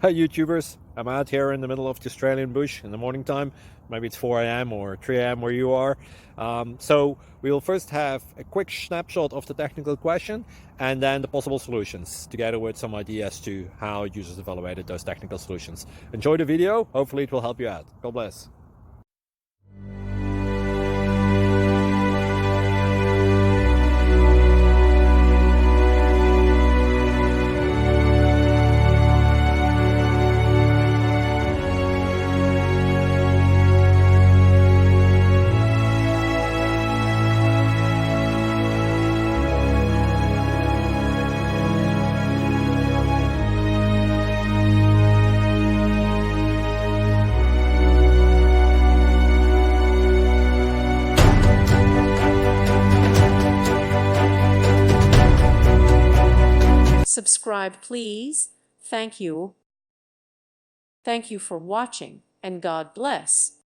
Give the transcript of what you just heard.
Hi YouTubers, I'm out here in the middle of the Australian bush in the morning time. Maybe it's 4 a.m. or 3 a.m. where you are. So we'll first have a quick snapshot of the technical question and then the possible solutions, together with some ideas to how users evaluated those technical solutions. Enjoy the video, hopefully it will help you out. God bless. Subscribe, please. Thank you. Thank you for watching, and God bless.